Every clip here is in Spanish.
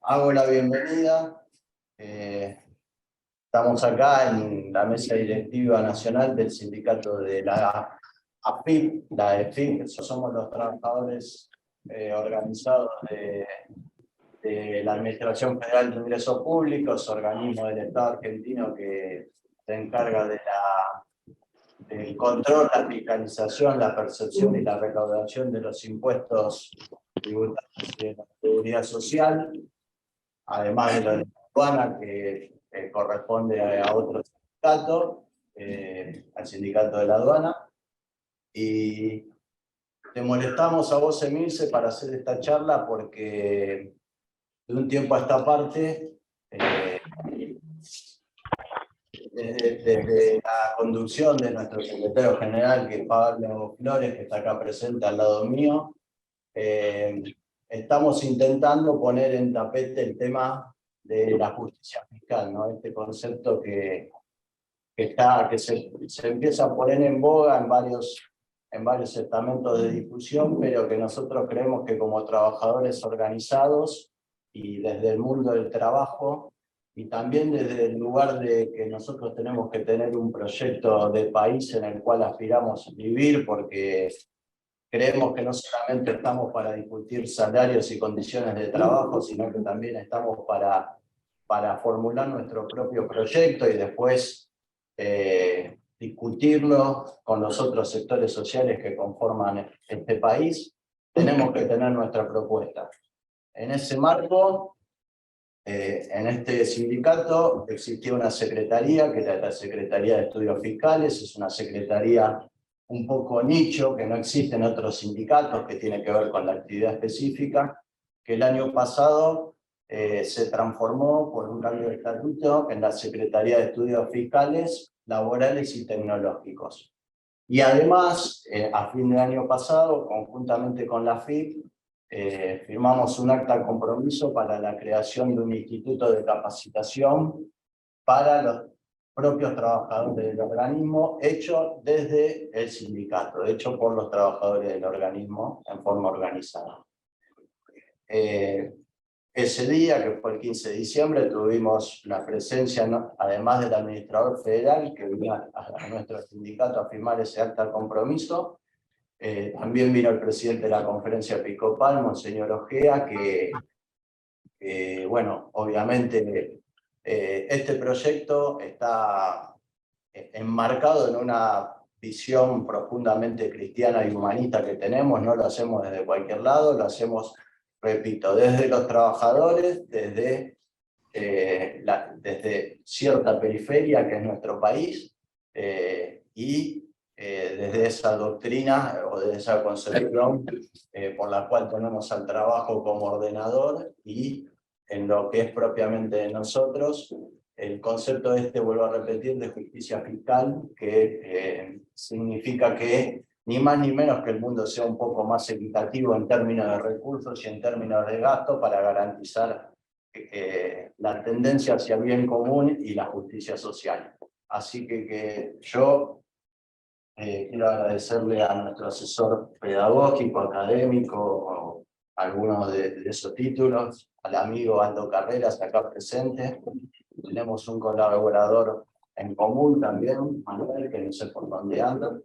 Hago la bienvenida. Estamos acá en la mesa directiva nacional del sindicato de la AFIP, la EFIP, somos los trabajadores organizados de la Administración Federal de Ingresos Públicos, organismo del Estado argentino que se encarga del control, la fiscalización, la percepción y la recaudación de los impuestos tributarios y de la seguridad social, además de la aduana que corresponde a otro sindicato, al sindicato de la aduana. Y te molestamos a vos, Emilce, para hacer esta charla porque de un tiempo a esta parte, desde la conducción de nuestro secretario general, que es Pablo Flores, que está acá presente al lado mío, estamos intentando poner en tapete el tema de la justicia fiscal, ¿no? Este concepto que se empieza a poner en boga en varios estamentos de discusión, pero que nosotros creemos que como trabajadores organizados y desde el mundo del trabajo, y también desde el lugar de que nosotros tenemos que tener un proyecto de país en el cual aspiramos a vivir, porque creemos que no solamente estamos para discutir salarios y condiciones de trabajo, sino que también estamos para formular nuestro propio proyecto y después discutirlo con los otros sectores sociales que conforman este país. Tenemos que tener nuestra propuesta. En ese marco, en este sindicato existía una secretaría, que era la Secretaría de Estudios Fiscales, es una secretaría un poco nicho, que no existe en otros sindicatos, que tiene que ver con la actividad específica, que el año pasado se transformó por un cambio de estatuto en la Secretaría de Estudios Fiscales, Laborales y Tecnológicos. Y además, a fin de año pasado, conjuntamente con la FIP, firmamos un acta de compromiso para la creación de un instituto de capacitación para los propios trabajadores del organismo, hecho desde el sindicato, hecho por los trabajadores del organismo en forma organizada. Ese día, que fue el 15 de diciembre, tuvimos la presencia, ¿no?, además del administrador federal, que vino a nuestro sindicato a firmar ese acta de compromiso. También vino el presidente de la conferencia episcopal, Monseñor Ojea, que bueno, obviamente este proyecto está enmarcado en una visión profundamente cristiana y humanista que tenemos. No lo hacemos desde cualquier lado, lo hacemos, repito, desde los trabajadores, desde cierta periferia que es nuestro país, y desde esa doctrina o desde esa concepción por la cual tenemos al trabajo como ordenador, y en lo que es propiamente de nosotros, el concepto vuelvo a repetir, de justicia fiscal, que significa que ni más ni menos que el mundo sea un poco más equitativo en términos de recursos y en términos de gasto, para garantizar la tendencia hacia el bien común y la justicia social. Así que yo quiero agradecerle a nuestro asesor pedagógico, académico, o algunos de esos títulos, al amigo Aldo Carreras acá presente. Tenemos un colaborador en común también, Manuel, que no sé por dónde anda.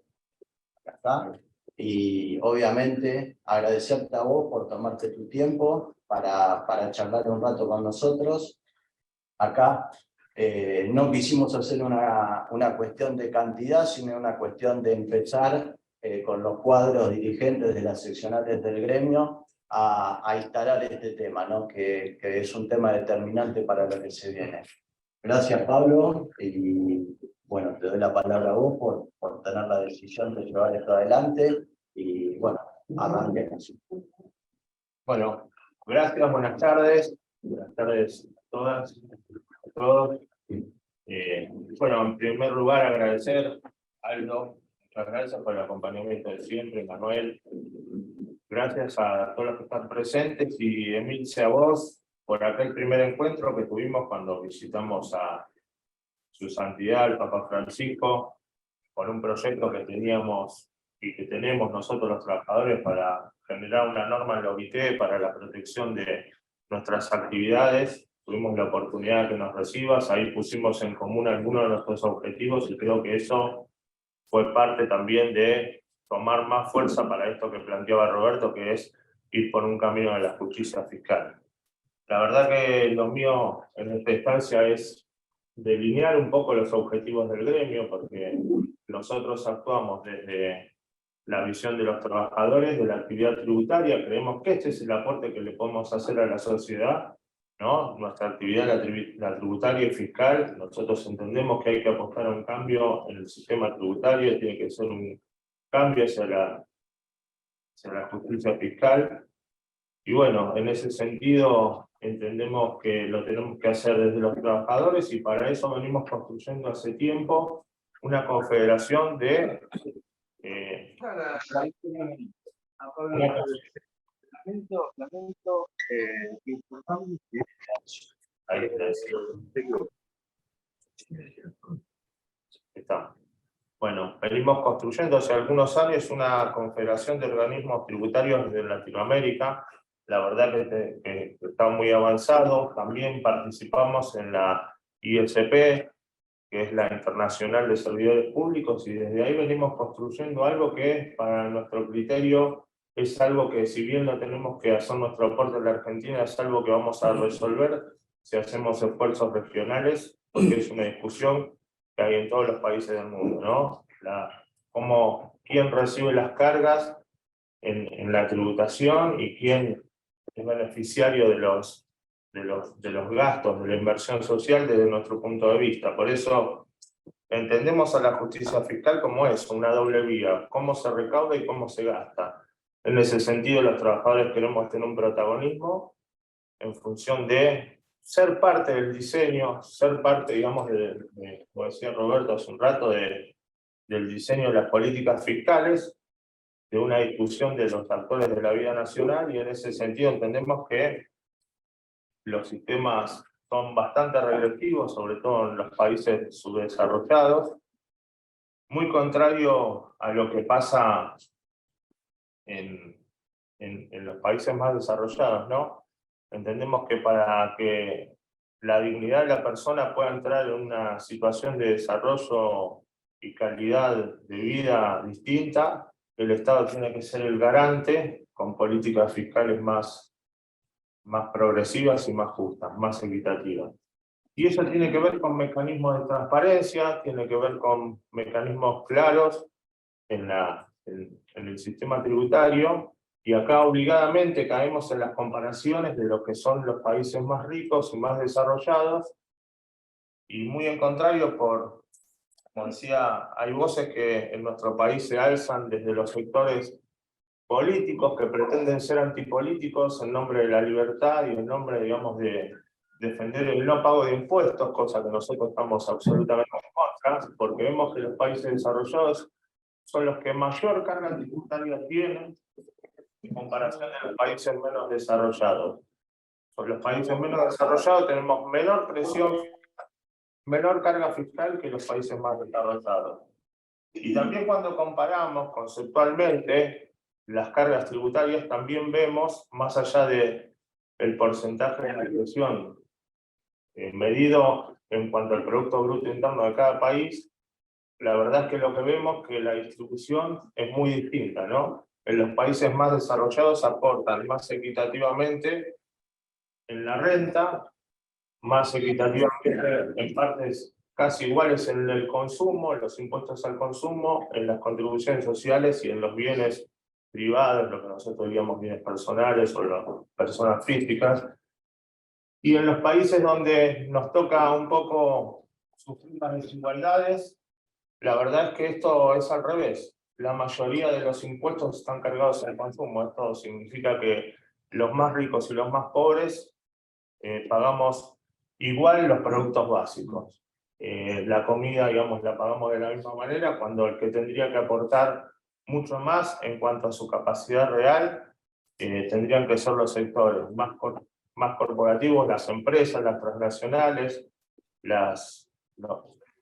Acá está. Y obviamente agradecerte a vos por tomarte tu tiempo para charlar un rato con nosotros. Acá no quisimos hacer una cuestión de cantidad, sino una cuestión de empezar con los cuadros dirigentes de las seccionales del gremio a instalar este tema, ¿no?, que es un tema determinante para lo que se viene. Gracias, Pablo, y bueno, te doy la palabra a vos por tener la decisión de llevar esto adelante, y bueno, arranquemos. Bueno, gracias, buenas tardes a todas, a todos. Bueno, en primer lugar agradecer a Aldo, muchas gracias por el acompañamiento de siempre, Manuel. Gracias a todos los que están presentes, y Emilce, a vos por aquel primer encuentro que tuvimos cuando visitamos a su santidad, el Papa Francisco, con un proyecto que teníamos y que tenemos nosotros los trabajadores para generar una norma en la OIT para la protección de nuestras actividades. Tuvimos la oportunidad de que nos recibas, ahí pusimos en común algunos de nuestros objetivos y creo que eso fue parte también de tomar más fuerza para esto que planteaba Roberto, que es ir por un camino de la justicia fiscal. La verdad que lo mío en esta instancia es delinear un poco los objetivos del gremio, porque nosotros actuamos desde la visión de los trabajadores, de la actividad tributaria. Creemos que este es el aporte que le podemos hacer a la sociedad, ¿no? Nuestra actividad, la tributaria y fiscal, nosotros entendemos que hay que apostar a un cambio en el sistema tributario, tiene que ser un cambio hacia la justicia fiscal. Y bueno, en ese sentido entendemos que lo tenemos que hacer desde los trabajadores y para eso venimos construyendo hace tiempo una confederación de... Ahí está. Bueno, venimos construyendo hace algunos años una confederación de organismos tributarios de Latinoamérica. La verdad que está muy avanzado. También participamos en la ISP, que es la Internacional de Servidores Públicos, y desde ahí venimos construyendo algo que para nuestro criterio es algo que, si bien no tenemos que hacer nuestro aporte en la Argentina, es algo que vamos a resolver si hacemos esfuerzos regionales, porque es una discusión que hay en todos los países del mundo, ¿no? Quién recibe las cargas en la tributación y quién es beneficiario de los gastos, de la inversión social desde nuestro punto de vista. Por eso entendemos a la justicia fiscal como eso, una doble vía, cómo se recauda y cómo se gasta. En ese sentido, los trabajadores queremos tener un protagonismo en función de ser parte del diseño, ser parte, digamos, como decía Roberto hace un rato, del diseño de las políticas fiscales, de una discusión de los actores de la vida nacional, y en ese sentido entendemos que los sistemas son bastante regresivos, sobre todo en los países subdesarrollados, muy contrario a lo que pasa en los países más desarrollados, ¿no? Entendemos que para que la dignidad de la persona pueda entrar en una situación de desarrollo y calidad de vida distinta, el Estado tiene que ser el garante con políticas fiscales más progresivas y más justas, más equitativas. Y eso tiene que ver con mecanismos de transparencia, tiene que ver con mecanismos claros en el sistema tributario, y acá obligadamente caemos en las comparaciones de lo que son los países más ricos y más desarrollados, y muy en contrario, como decía, hay voces que en nuestro país se alzan desde los sectores políticos que pretenden ser antipolíticos en nombre de la libertad y en nombre, digamos, de defender el no pago de impuestos, cosa que nosotros estamos absolutamente en contra, porque vemos que los países desarrollados son los que mayor carga tributaria tienen en comparación de los países menos desarrollados. Por los países menos desarrollados tenemos menor presión, menor carga fiscal que los países más desarrollados. Y también cuando comparamos conceptualmente las cargas tributarias, también vemos, más allá del porcentaje de la presión medido en cuanto al Producto Bruto Interno de cada país, la verdad es que lo que vemos es que la distribución es muy distinta, ¿no? En los países más desarrollados aportan más equitativamente en la renta, más equitativamente en partes casi iguales en el consumo, en los impuestos al consumo, en las contribuciones sociales y en los bienes privados, lo que nosotros diríamos bienes personales o las personas físicas. Y en los países donde nos toca un poco sufrir las desigualdades, la verdad es que esto es al revés. La mayoría de los impuestos están cargados al consumo. Esto significa que los más ricos y los más pobres pagamos igual los productos básicos. La comida, digamos, la pagamos de la misma manera, cuando el que tendría que aportar mucho más en cuanto a su capacidad real tendrían que ser los sectores más corporativos, las empresas, las transnacionales,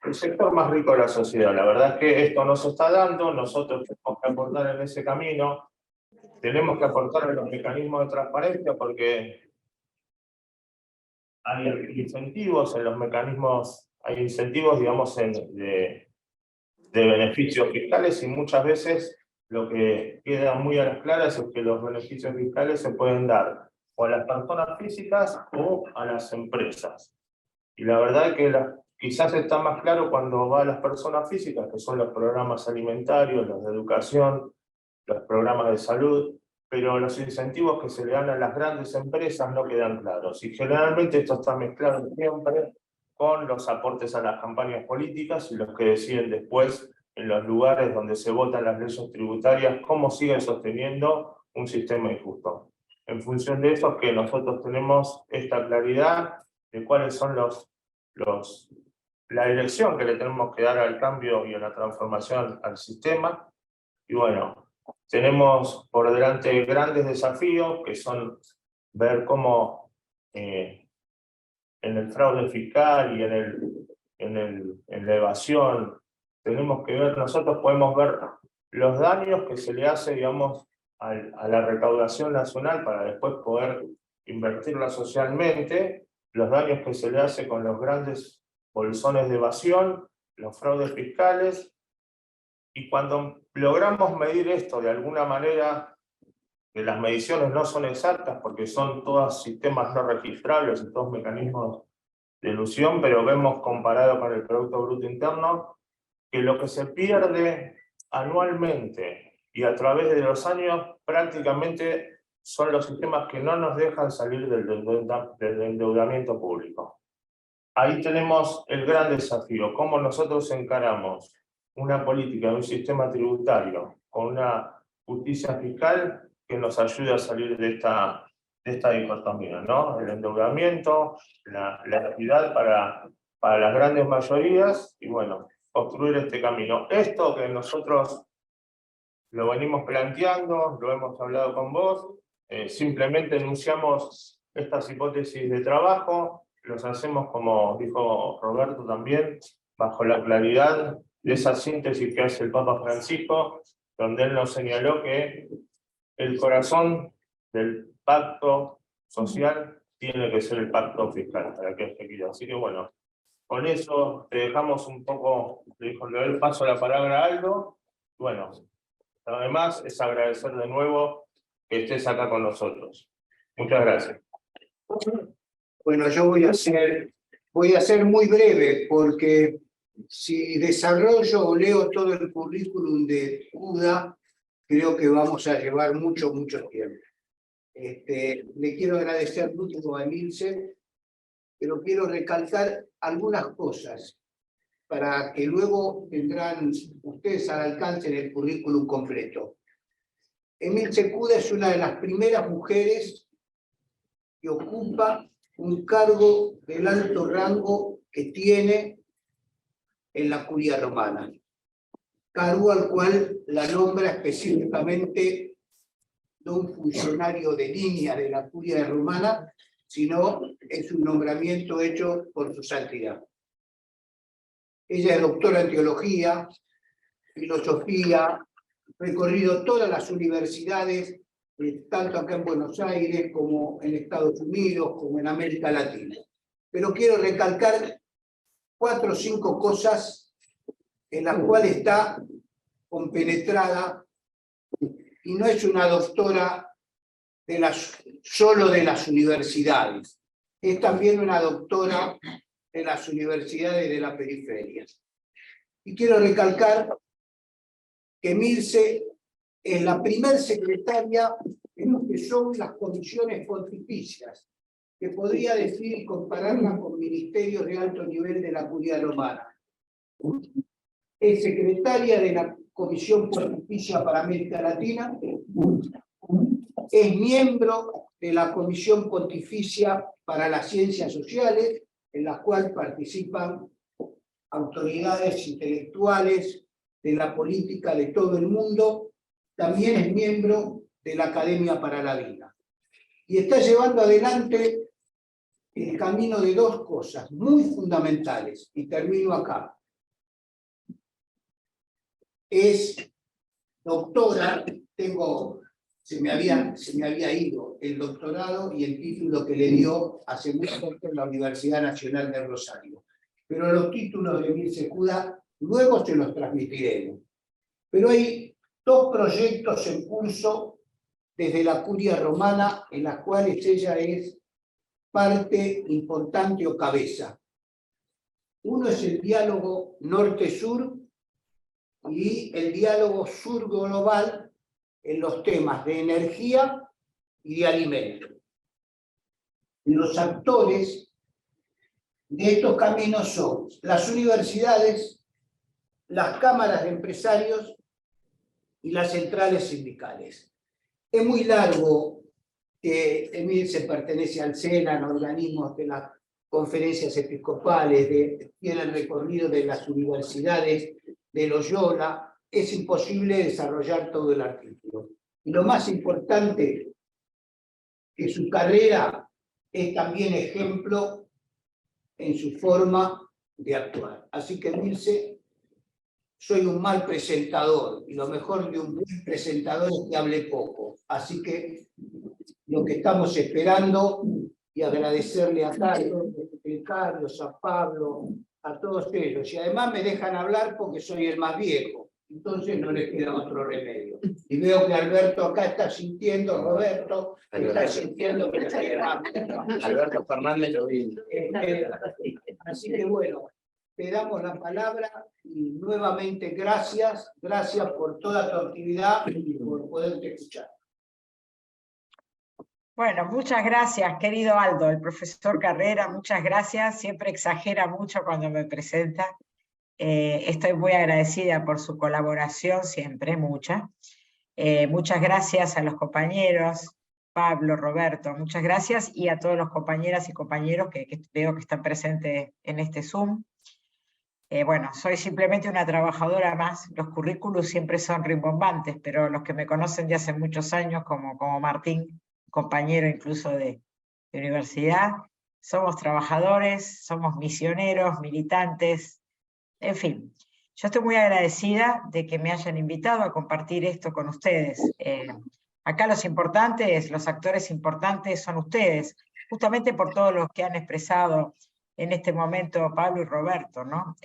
el sector más rico de la sociedad. La verdad es que esto no se está dando, nosotros tenemos que aportar en ese camino, tenemos que aportar en los mecanismos de transparencia, porque hay incentivos en los mecanismos, hay incentivos, digamos, de beneficios fiscales, y muchas veces lo que queda muy a las claras es que los beneficios fiscales se pueden dar o a las personas físicas o a las empresas. Y la verdad es que quizás está más claro cuando va a las personas físicas, que son los programas alimentarios, los de educación, los programas de salud, pero los incentivos que se le dan a las grandes empresas no quedan claros. Y generalmente esto está mezclado siempre con los aportes a las campañas políticas y los que deciden después en los lugares donde se votan las leyes tributarias cómo siguen sosteniendo un sistema injusto. En función de eso es que nosotros tenemos esta claridad de cuáles son la dirección que le tenemos que dar al cambio y a la transformación al sistema. Y bueno, tenemos por delante grandes desafíos que son ver cómo en el fraude fiscal y en la evasión tenemos que ver, nosotros podemos ver los daños que se le hace, digamos, a la recaudación nacional para después poder invertirla socialmente, los daños que se le hace con los grandes bolsones de evasión, los fraudes fiscales, y cuando logramos medir esto de alguna manera, que las mediciones no son exactas porque son todos sistemas no registrables y todos mecanismos de ilusión, pero vemos comparado con el Producto Bruto Interno, que lo que se pierde anualmente y a través de los años prácticamente son los sistemas que no nos dejan salir del endeudamiento público. Ahí tenemos el gran desafío, cómo nosotros encaramos una política de un sistema tributario con una justicia fiscal que nos ayude a salir de esta dicotomía, ¿no? El endeudamiento, la equidad para las grandes mayorías y bueno, construir este camino. Esto que nosotros lo venimos planteando, lo hemos hablado con vos, simplemente enunciamos estas hipótesis de trabajo, los hacemos, como dijo Roberto también, bajo la claridad de esa síntesis que hace el Papa Francisco, donde él nos señaló que el corazón del pacto social tiene que ser el pacto fiscal para que esté equidad. Así que bueno, con eso te dejamos un poco, le doy el paso a la palabra a Aldo. Bueno, además es agradecer de nuevo que estés acá con nosotros. Muchas gracias. Bueno, yo voy a ser muy breve porque si desarrollo o leo todo el currículum de UDA, creo que vamos a llevar mucho tiempo. Le quiero agradecer mucho a Emilce, pero quiero recalcar algunas cosas para que luego tendrán ustedes al alcance del currículum completo. Emilce Cuda es una de las primeras mujeres que ocupa un cargo del alto rango que tiene en la Curia Romana, cargo al cual la nombra específicamente no un funcionario de línea de la Curia Romana, sino es un nombramiento hecho por su santidad. Ella es doctora en teología, filosofía, recorrido todas las universidades, tanto acá en Buenos Aires como en Estados Unidos, como en América Latina. Pero quiero recalcar 4 o 5 cosas en las cuales está compenetrada, y no es una doctora solo de las universidades, es también una doctora de las universidades de la periferia. Y quiero recalcar que Emilce es la primer secretaria en lo que son las comisiones pontificias, que podría decir y compararla con ministerios de alto nivel de la Curia Romana. Es secretaria de la Comisión Pontificia para América Latina, es miembro de la Comisión Pontificia para las Ciencias Sociales, en la cual participan autoridades intelectuales de la política de todo el mundo. También es miembro de la Academia para la Vida. Y está llevando adelante el camino de 2 cosas muy fundamentales, y termino acá. Es doctora, tengo se me había ido el doctorado y el título que le dio hace muy poco en la Universidad Nacional de Rosario. Pero los títulos de Milce Cuda luego se los transmitiremos. Pero hay dos proyectos en curso desde la Curia Romana en las cuales ella es parte importante o cabeza. Uno es el diálogo norte-sur y el diálogo sur-global en los temas de energía y de alimentos. Los actores de estos caminos son las universidades, las cámaras de empresarios y las centrales sindicales. Es muy largo que Emilce pertenece al CELAN, organismos de las conferencias episcopales, tiene el recorrido de las universidades de Loyola, es imposible desarrollar todo el artículo. Y lo más importante, que su carrera es también ejemplo en su forma de actuar. Así que, Emilce, soy un mal presentador, y lo mejor de un buen presentador es que hable poco. Así que lo que estamos esperando, y agradecerle a Carlos, a Pablo, a todos ellos, y además me dejan hablar porque soy el más viejo, entonces no les queda otro remedio. Y veo que Alberto acá está sintiendo, Roberto, está sintiendo que soy el más viejo. Alberto Fernández lo vi. Así que bueno, te damos la palabra y nuevamente gracias por toda tu actividad y por poderte escuchar. Bueno, muchas gracias, querido Aldo, el profesor Carrera, muchas gracias, siempre exagera mucho cuando me presenta. Estoy muy agradecida por su colaboración, siempre, mucha. Muchas gracias a los compañeros, Pablo, Roberto, muchas gracias, y a todos los compañeras y compañeros que veo que están presentes en este Zoom. Bueno, soy simplemente una trabajadora más, los currículos siempre son rimbombantes, pero los que me conocen de hace muchos años, como Martín, compañero incluso de universidad, somos trabajadores, somos misioneros, militantes, en fin. Yo estoy muy agradecida de que me hayan invitado a compartir esto con ustedes. Acá los importantes, los actores importantes son ustedes, justamente por todos los que han expresado en este momento Pablo y Roberto, ¿no?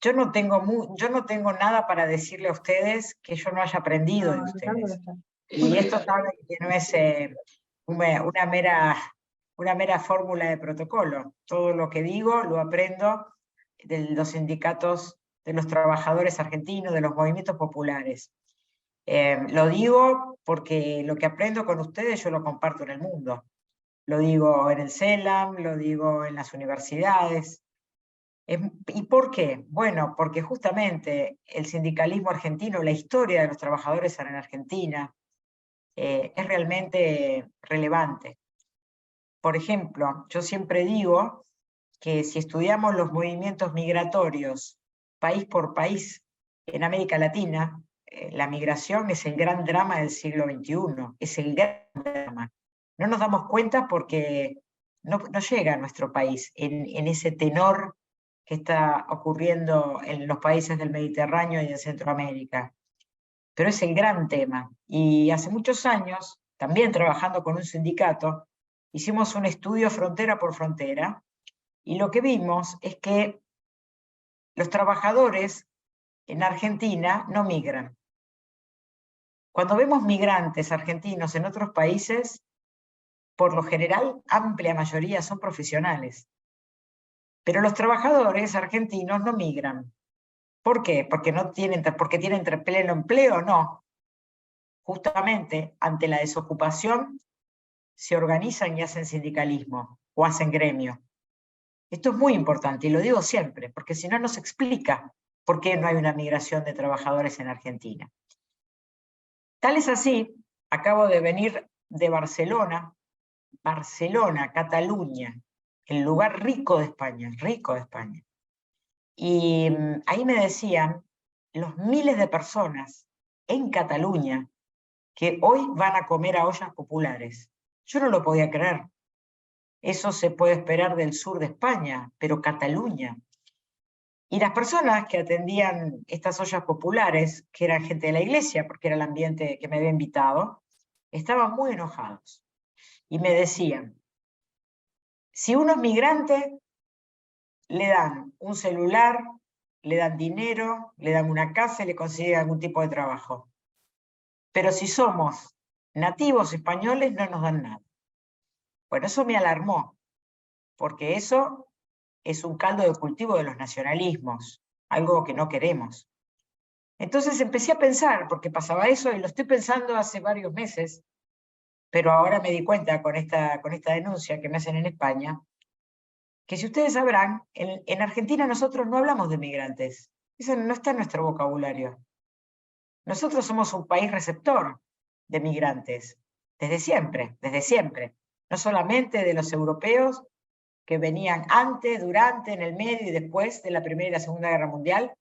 Yo no tengo nada para decirle a ustedes que yo no haya aprendido de ustedes. Y esto sabe que no es una mera fórmula de protocolo. Todo lo que digo lo aprendo de los sindicatos, de los trabajadores argentinos, de los movimientos populares. Lo digo porque lo que aprendo con ustedes yo lo comparto en el mundo. Lo digo en el CELAM, lo digo en las universidades. ¿Y por qué? Bueno, porque justamente el sindicalismo argentino, la historia de los trabajadores en Argentina, es realmente relevante. Por ejemplo, yo siempre digo que si estudiamos los movimientos migratorios país por país en América Latina, la migración es el gran drama del siglo XXI, es el gran drama. No nos damos cuenta porque no llega a nuestro país en ese tenor que está ocurriendo en los países del Mediterráneo y en Centroamérica. Pero es el gran tema. Y hace muchos años, también trabajando con un sindicato, hicimos un estudio frontera por frontera, y lo que vimos es que los trabajadores en Argentina no migran. Cuando vemos migrantes argentinos en otros países, por lo general, amplia mayoría son profesionales. Pero los trabajadores argentinos no migran. ¿Por qué? Porque tienen pleno empleo, no. Justamente ante la desocupación se organizan y hacen sindicalismo o hacen gremio. Esto es muy importante y lo digo siempre, porque si no, no se explica por qué no hay una migración de trabajadores en Argentina. Tal es así, acabo de venir de Barcelona, Cataluña, el lugar rico de España, Y ahí me decían los miles de personas en Cataluña que hoy van a comer a ollas populares. Yo no lo podía creer. Eso se puede esperar del sur de España, pero Cataluña. Y las personas que atendían estas ollas populares, que eran gente de la iglesia, porque era el ambiente que me había invitado, estaban muy enojados. Y me decían, si uno es migrante, le dan un celular, le dan dinero, le dan una casa y le consiguen algún tipo de trabajo. Pero si somos nativos españoles, no nos dan nada. Bueno, eso me alarmó, porque eso es un caldo de cultivo de los nacionalismos, algo que no queremos. Entonces empecé a pensar, porque pasaba eso, y lo estoy pensando hace varios meses, pero ahora me di cuenta con esta denuncia que me hacen en España, que si ustedes sabrán, en Argentina nosotros no hablamos de migrantes. Eso no está en nuestro vocabulario. Nosotros somos un país receptor de migrantes, desde siempre. No solamente de los europeos que venían antes, durante, en el medio y después de la Primera y la Segunda Guerra Mundial,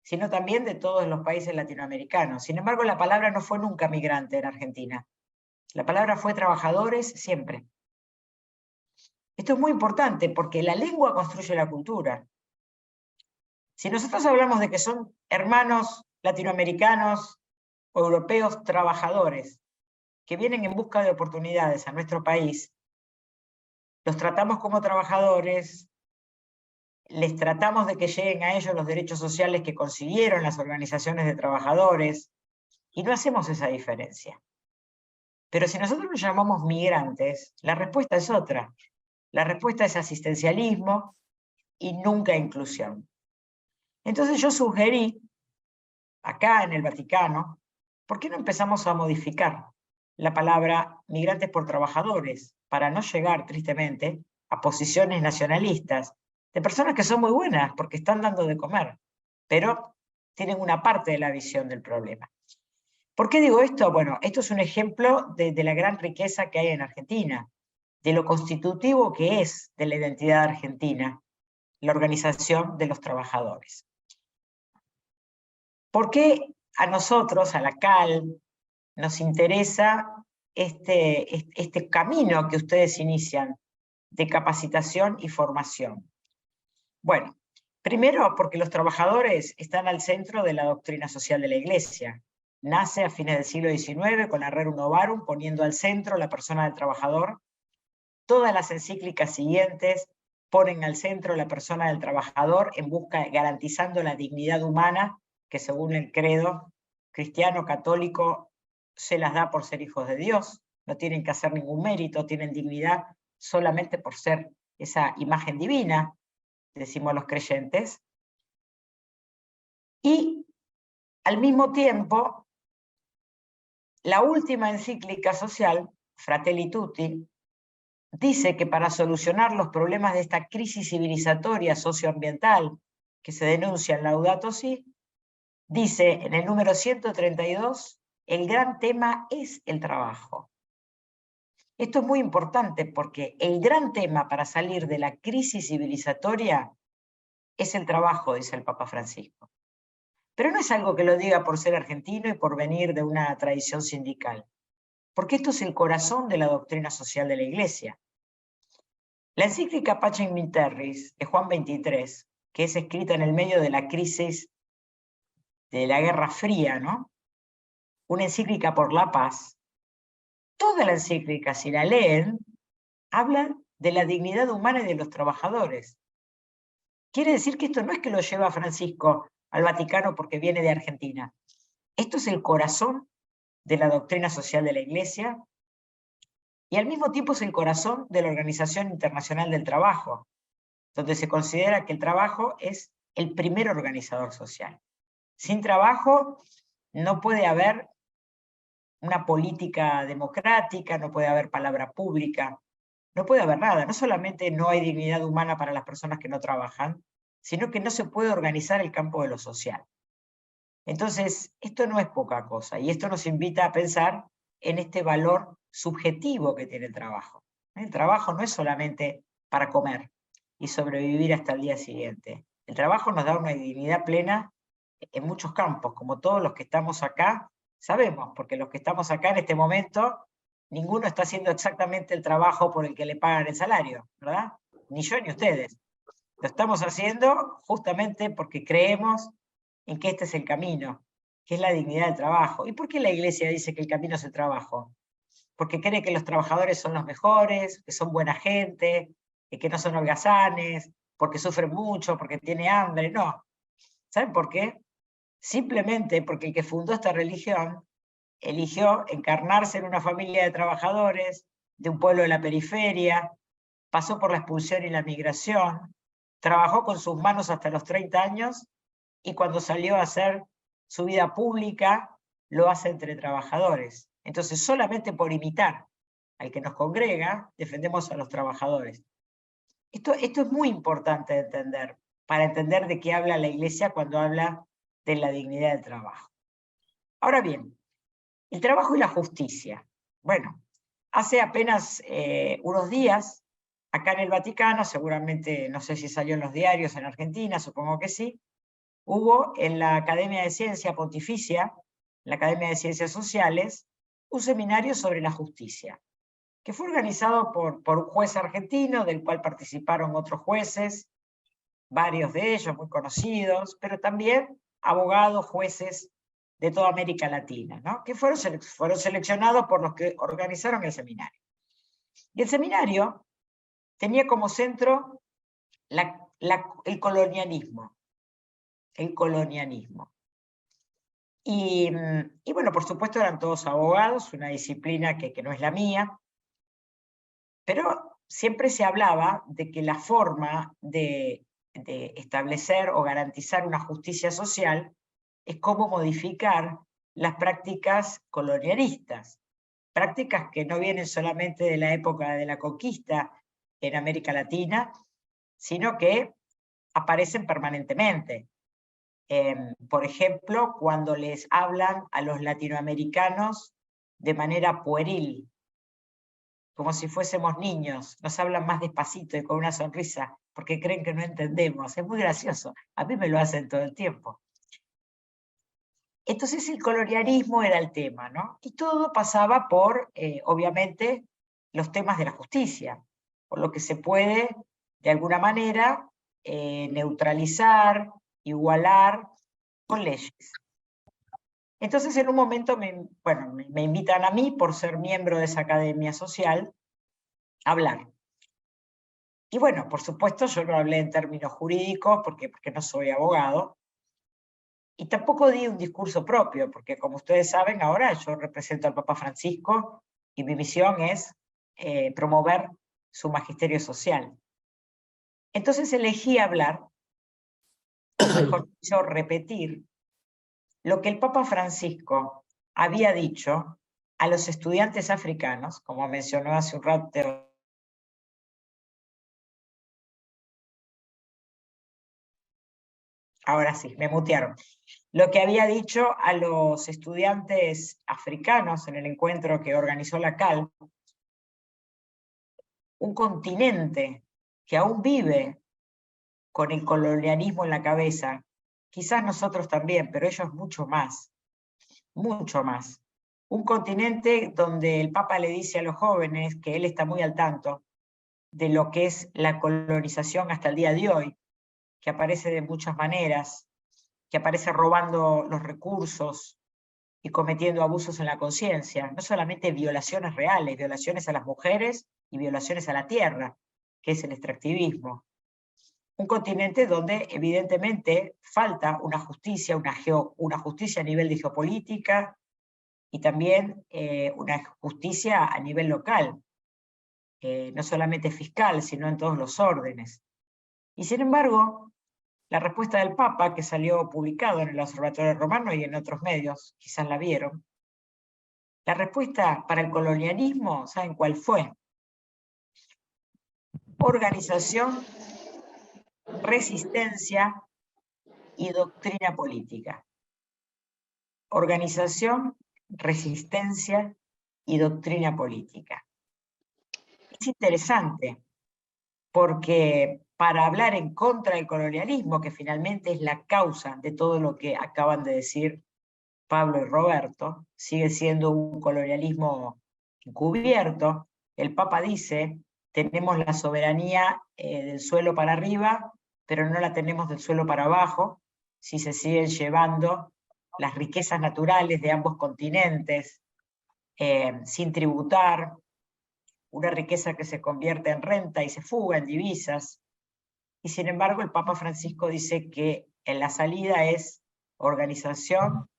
sino también de todos los países latinoamericanos. Sin embargo, la palabra no fue nunca migrante en Argentina. La palabra fue trabajadores siempre. Esto es muy importante porque la lengua construye la cultura. Si nosotros hablamos de que son hermanos latinoamericanos o europeos trabajadores que vienen en busca de oportunidades a nuestro país, los tratamos como trabajadores, les tratamos de que lleguen a ellos los derechos sociales que consiguieron las organizaciones de trabajadores, y no hacemos esa diferencia. Pero si nosotros los llamamos migrantes, la respuesta es otra. La respuesta es asistencialismo y nunca inclusión. Entonces yo sugerí, acá en el Vaticano, ¿por qué no empezamos a modificar la palabra migrantes por trabajadores para no llegar, tristemente, a posiciones nacionalistas de personas que son muy buenas porque están dando de comer, pero tienen una parte de la visión del problema? ¿Por qué digo esto? Bueno, esto es un ejemplo de la gran riqueza que hay en Argentina, de lo constitutivo que es de la identidad argentina, la organización de los trabajadores. ¿Por qué a nosotros, a la CAL, nos interesa este camino que ustedes inician de capacitación y formación? Bueno, primero porque los trabajadores están al centro de la doctrina social de la Iglesia. Nace a fines del siglo XIX con la Rerum Novarum, poniendo al centro la persona del trabajador. Todas las encíclicas siguientes ponen al centro la persona del trabajador garantizando la dignidad humana que según el credo cristiano católico se las da por ser hijos de Dios. No tienen que hacer ningún mérito, tienen dignidad solamente por ser esa imagen divina, decimos los creyentes. Y al mismo tiempo, la última encíclica social, Fratelli Tutti, dice que para solucionar los problemas de esta crisis civilizatoria socioambiental que se denuncia en Laudato Si, dice en el número 132, el gran tema es el trabajo. Esto es muy importante porque el gran tema para salir de la crisis civilizatoria es el trabajo, dice el Papa Francisco. Pero no es algo que lo diga por ser argentino y por venir de una tradición sindical, porque esto es el corazón de la doctrina social de la Iglesia. La encíclica Pacem in Terris de Juan XXIII, que es escrita en el medio de la crisis de la Guerra Fría, ¿no? Una encíclica por la paz, toda la encíclica, si la leen, habla de la dignidad humana y de los trabajadores. Quiere decir que esto no es que lo lleva Francisco al Vaticano porque viene de Argentina. Esto es el corazón de la doctrina social de la Iglesia y al mismo tiempo es el corazón de la Organización Internacional del Trabajo, donde se considera que el trabajo es el primer organizador social. Sin trabajo no puede haber una política democrática, no puede haber palabra pública, no puede haber nada. No solamente no hay dignidad humana para las personas que no trabajan, sino que no se puede organizar el campo de lo social. Entonces, esto no es poca cosa, y esto nos invita a pensar en este valor subjetivo que tiene el trabajo. El trabajo no es solamente para comer y sobrevivir hasta el día siguiente. El trabajo nos da una dignidad plena en muchos campos, como todos los que estamos acá sabemos, porque los que estamos acá en este momento, ninguno está haciendo exactamente el trabajo por el que le pagan el salario, ¿verdad? Ni yo ni ustedes. Lo estamos haciendo justamente porque creemos en que este es el camino, que es la dignidad del trabajo. ¿Y por qué la Iglesia dice que el camino es el trabajo? Porque cree que los trabajadores son los mejores, que son buena gente, que no son holgazanes, porque sufren mucho, porque tienen hambre. No. ¿Saben por qué? Simplemente porque el que fundó esta religión eligió encarnarse en una familia de trabajadores, de un pueblo de la periferia, pasó por la expulsión y la migración, trabajó con sus manos hasta los 30 años y cuando salió a hacer su vida pública, lo hace entre trabajadores. Entonces, solamente por imitar al que nos congrega, defendemos a los trabajadores. Esto es muy importante de entender, para entender de qué habla la Iglesia cuando habla de la dignidad del trabajo. Ahora bien, el trabajo y la justicia. Bueno, hace apenas unos días, acá en el Vaticano, seguramente, no sé si salió en los diarios en Argentina, supongo que sí, hubo en la Academia de Ciencia Pontificia, la Academia de Ciencias Sociales, un seminario sobre la justicia, que fue organizado por un juez argentino, del cual participaron otros jueces, varios de ellos muy conocidos, pero también abogados, jueces de toda América Latina, ¿no? Que fueron seleccionados por los que organizaron el seminario. Y el seminario tenía como centro el colonialismo. El colonialismo. Y bueno, por supuesto eran todos abogados, una disciplina que no es la mía, pero siempre se hablaba de que la forma de establecer o garantizar una justicia social es cómo modificar las prácticas colonialistas, prácticas que no vienen solamente de la época de la conquista en América Latina, sino que aparecen permanentemente. Por ejemplo, cuando les hablan a los latinoamericanos de manera pueril, como si fuésemos niños, nos hablan más despacito y con una sonrisa, porque creen que no entendemos. Es muy gracioso, a mí me lo hacen todo el tiempo. Entonces el colonialismo era el tema, ¿no? Y todo pasaba por, obviamente, los temas de la justicia, por lo que se puede, de alguna manera, neutralizar, igualar con leyes. Entonces en un momento me invitan a mí, por ser miembro de esa academia social, a hablar. Y bueno, por supuesto yo no hablé en términos jurídicos porque no soy abogado, y tampoco di un discurso propio, porque como ustedes saben ahora yo represento al Papa Francisco y mi misión es promover su magisterio social. Entonces elegí hablar, o mejor dicho, repetir, lo que el Papa Francisco había dicho a los estudiantes africanos, como mencionó hace un rato. Ahora sí, me mutearon. Lo que había dicho a los estudiantes africanos en el encuentro que organizó la CAL, un continente que aún vive con el colonialismo en la cabeza, quizás nosotros también, pero ellos mucho más, mucho más. Un continente donde el Papa le dice a los jóvenes que él está muy al tanto de lo que es la colonización hasta el día de hoy, que aparece de muchas maneras, que aparece robando los recursos y cometiendo abusos en la conciencia, no solamente violaciones reales, violaciones a las mujeres y violaciones a la tierra, que es el extractivismo. Un continente donde evidentemente falta una justicia, una justicia a nivel de geopolítica y también una justicia a nivel local, no solamente fiscal, sino en todos los órdenes. Y sin embargo, la respuesta del Papa, que salió publicado en el Observatorio Romano y en otros medios, quizás la vieron, la respuesta para el colonialismo, ¿saben cuál fue? Organización, resistencia y doctrina política. Organización, resistencia y doctrina política. Es interesante porque para hablar en contra del colonialismo, que finalmente es la causa de todo lo que acaban de decir Pablo y Roberto, sigue siendo un colonialismo encubierto. El Papa dice, tenemos la soberanía del suelo para arriba pero no la tenemos del suelo para abajo, si se siguen llevando las riquezas naturales de ambos continentes sin tributar, una riqueza que se convierte en renta y se fuga en divisas. Y sin embargo el Papa Francisco dice que en la salida es organización,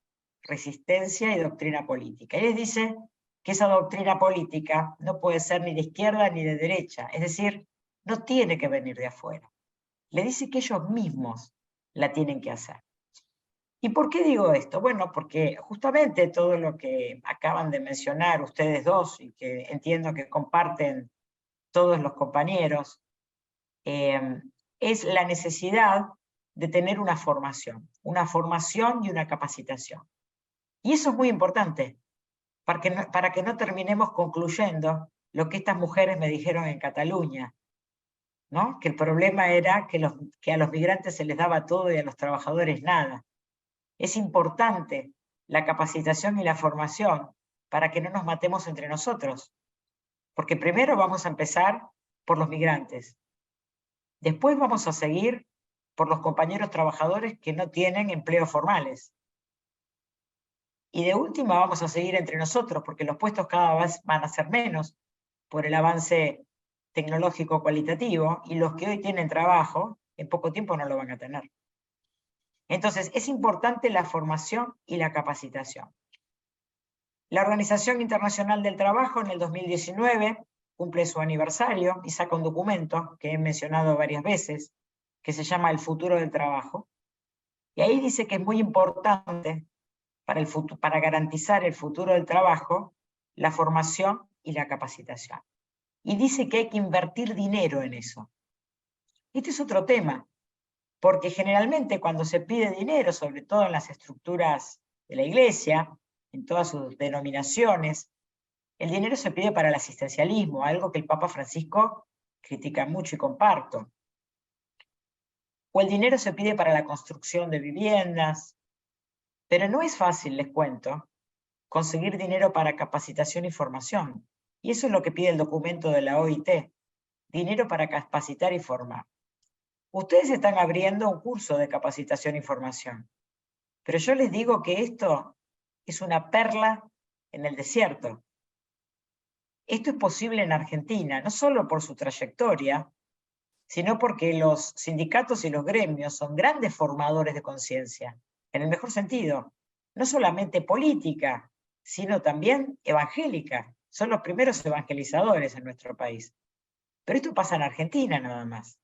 resistencia y doctrina política. Y les dice que esa doctrina política no puede ser ni de izquierda ni de derecha, es decir, no tiene que venir de afuera. Le dice que ellos mismos la tienen que hacer. ¿Y por qué digo esto? Bueno, porque justamente todo lo que acaban de mencionar ustedes dos y que entiendo que comparten todos los compañeros, es la necesidad de tener una formación y una capacitación. Y eso es muy importante, para que no terminemos concluyendo lo que estas mujeres me dijeron en Cataluña, ¿no? Que el problema era que a los migrantes se les daba todo y a los trabajadores nada. Es importante la capacitación y la formación para que no nos matemos entre nosotros, porque primero vamos a empezar por los migrantes, después vamos a seguir por los compañeros trabajadores que no tienen empleos formales, y de última vamos a seguir entre nosotros, porque los puestos cada vez van a ser menos por el avance tecnológico cualitativo, y los que hoy tienen trabajo, en poco tiempo no lo van a tener. Entonces, es importante la formación y la capacitación. La Organización Internacional del Trabajo en el 2019 cumple su aniversario y saca un documento que he mencionado varias veces, que se llama El futuro del trabajo. Y ahí dice que es muy importante para garantizar el futuro del trabajo, la formación y la capacitación. Y dice que hay que invertir dinero en eso. Este es otro tema, porque generalmente cuando se pide dinero, sobre todo en las estructuras de la iglesia, en todas sus denominaciones, el dinero se pide para el asistencialismo, algo que el Papa Francisco critica mucho y comparto. O el dinero se pide para la construcción de viviendas, pero no es fácil, les cuento, conseguir dinero para capacitación y formación. Y eso es lo que pide el documento de la OIT, dinero para capacitar y formar. Ustedes están abriendo un curso de capacitación y formación, pero yo les digo que esto es una perla en el desierto. Esto es posible en Argentina, no solo por su trayectoria, sino porque los sindicatos y los gremios son grandes formadores de conciencia, en el mejor sentido, no solamente política, sino también evangélica. Son los primeros evangelizadores en nuestro país. Pero esto pasa en Argentina nada más.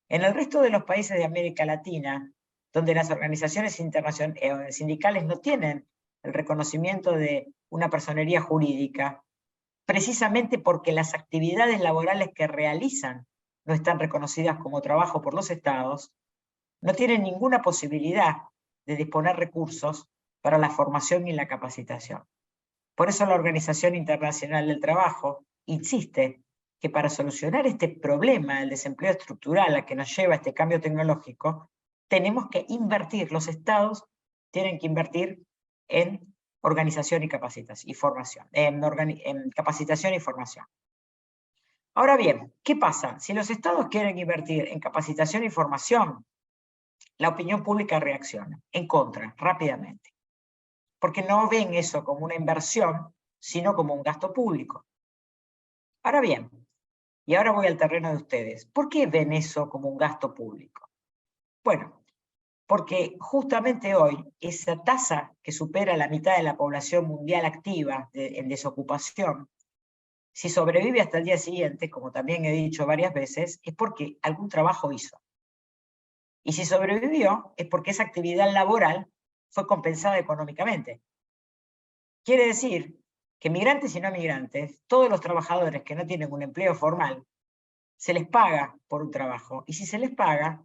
En el resto de los países de América Latina, donde las organizaciones internacionales, sindicales no tienen el reconocimiento de una personería jurídica, precisamente porque las actividades laborales que realizan no están reconocidas como trabajo por los estados, no tienen ninguna posibilidad de disponer recursos para la formación y la capacitación. Por eso la Organización Internacional del Trabajo insiste que para solucionar este problema del desempleo estructural a que nos lleva este cambio tecnológico, tenemos que invertir, los estados tienen que invertir en organización y capacitación y formación, en capacitación y formación. Ahora bien, ¿qué pasa? Si los estados quieren invertir en capacitación y formación, la opinión pública reacciona en contra, rápidamente, porque no ven eso como una inversión, sino como un gasto público. Ahora bien, y ahora voy al terreno de ustedes, ¿por qué ven eso como un gasto público? Bueno, porque justamente hoy esa tasa que supera la mitad de la población mundial activa en desocupación, si sobrevive hasta el día siguiente, como también he dicho varias veces, es porque algún trabajo hizo. Y si sobrevivió, es porque esa actividad laboral fue compensada económicamente. Quiere decir que migrantes y no migrantes, todos los trabajadores que no tienen un empleo formal, se les paga por un trabajo. Y si se les paga,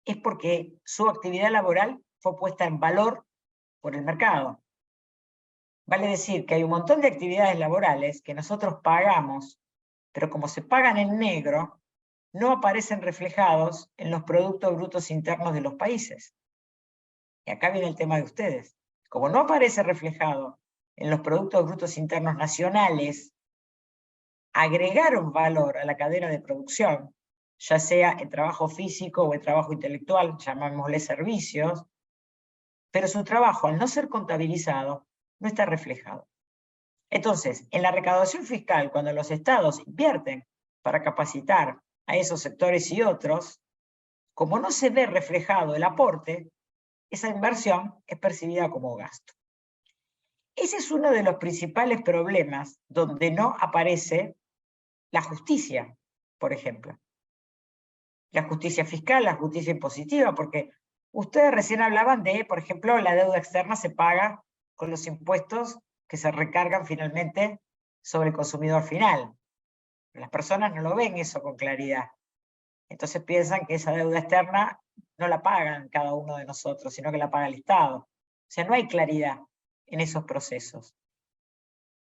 es porque su actividad laboral fue puesta en valor por el mercado. Vale decir que hay un montón de actividades laborales que nosotros pagamos, pero como se pagan en negro, no aparecen reflejados en los productos brutos internos de los países. Y acá viene el tema de ustedes. Como no aparece reflejado en los productos brutos internos nacionales, agregaron valor a la cadena de producción ya sea en trabajo físico o en trabajo intelectual, llamémosle servicios, pero su trabajo, al no ser contabilizado, no está reflejado. Entonces, en la recaudación fiscal, cuando los estados invierten para capacitar a esos sectores y otros, como no se ve reflejado el aporte, esa inversión es percibida como gasto. Ese es uno de los principales problemas donde no aparece la justicia, por ejemplo. La justicia fiscal, la justicia impositiva, porque ustedes recién hablaban de, por ejemplo, la deuda externa se paga con los impuestos que se recargan finalmente sobre el consumidor final. Las personas no lo ven eso con claridad. Entonces piensan que esa deuda externa no la pagan cada uno de nosotros, sino que la paga el Estado. O sea, no hay claridad en esos procesos.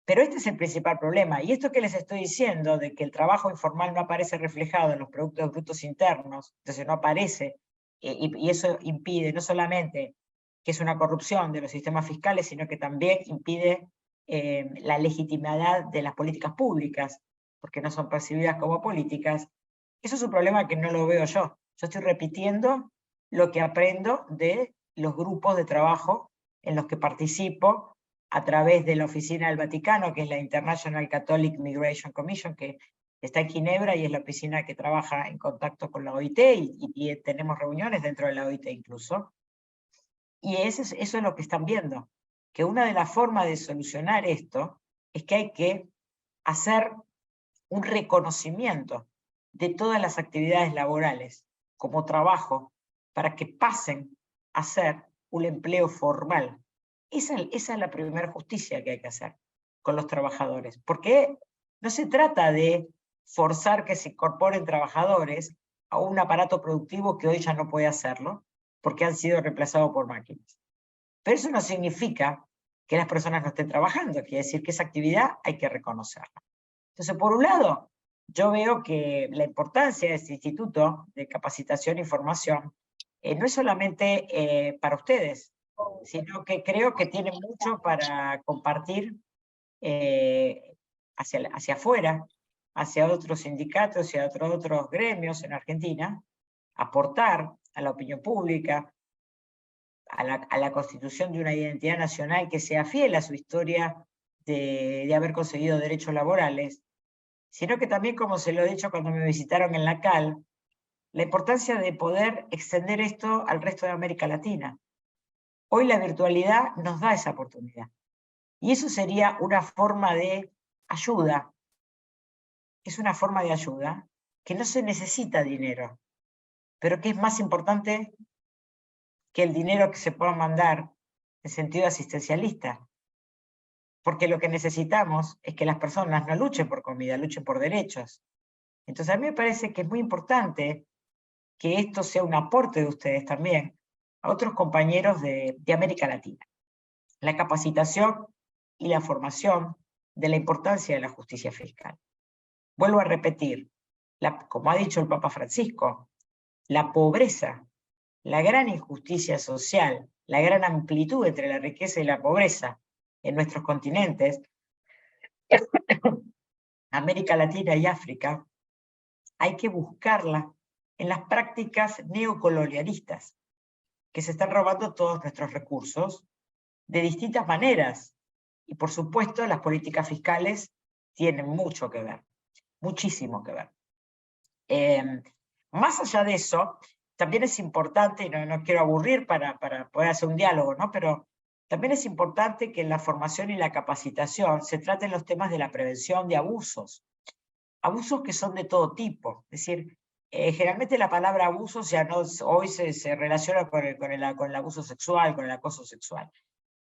Pero este es el principal problema. Y esto que les estoy diciendo, de que el trabajo informal no aparece reflejado en los productos brutos internos, entonces no aparece, y eso impide no solamente que es una corrupción de los sistemas fiscales, sino que también impide la legitimidad de las políticas públicas, porque no son percibidas como políticas. Eso es un problema que no lo veo yo. Yo estoy repitiendo lo que aprendo de los grupos de trabajo en los que participo a través de la oficina del Vaticano, que es la International Catholic Migration Commission, que está en Ginebra y es la oficina que trabaja en contacto con la OIT, y tenemos reuniones dentro de la OIT incluso. Y eso es lo que están viendo, que una de las formas de solucionar esto es que hay que hacer un reconocimiento de todas las actividades laborales como trabajo para que pasen a ser un empleo formal. Esa es la primera justicia que hay que hacer con los trabajadores, porque no se trata de forzar que se incorporen trabajadores a un aparato productivo que hoy ya no puede hacerlo, porque han sido reemplazados por máquinas. Pero eso no significa que las personas no estén trabajando, quiere decir que esa actividad hay que reconocerla. Entonces, por un lado, yo veo que la importancia de este Instituto de Capacitación e Formación no es solamente para ustedes, sino que creo que tiene mucho para compartir hacia afuera, hacia otros sindicatos y hacia otros gremios en Argentina, aportar a la opinión pública, a la constitución de una identidad nacional que sea fiel a su historia de haber conseguido derechos laborales, sino que también, como se lo he dicho cuando me visitaron en la CAL, la importancia de poder extender esto al resto de América Latina. Hoy la virtualidad nos da esa oportunidad. Y eso sería una forma de ayuda. Es una forma de ayuda que no se necesita dinero, pero que es más importante que el dinero que se pueda mandar en sentido asistencialista. Porque lo que necesitamos es que las personas no luchen por comida, luchen por derechos. Entonces a mí me parece que es muy importante que esto sea un aporte de ustedes también a otros compañeros de América Latina. La capacitación y la formación de la importancia de la justicia fiscal. Vuelvo a repetir, como ha dicho el Papa Francisco, la pobreza, la gran injusticia social, la gran amplitud entre la riqueza y la pobreza en nuestros continentes, América Latina y África, hay que buscarla en las prácticas neocolonialistas, que se están robando todos nuestros recursos de distintas maneras. Y por supuesto, las políticas fiscales tienen mucho que ver, muchísimo que ver. Más allá de eso, también es importante, y no quiero aburrir para poder hacer un diálogo, ¿no? Pero también es importante que en la formación y la capacitación se traten los temas de la prevención de abusos que son de todo tipo. Es decir, generalmente la palabra abuso hoy se relaciona con el abuso sexual, con el acoso sexual.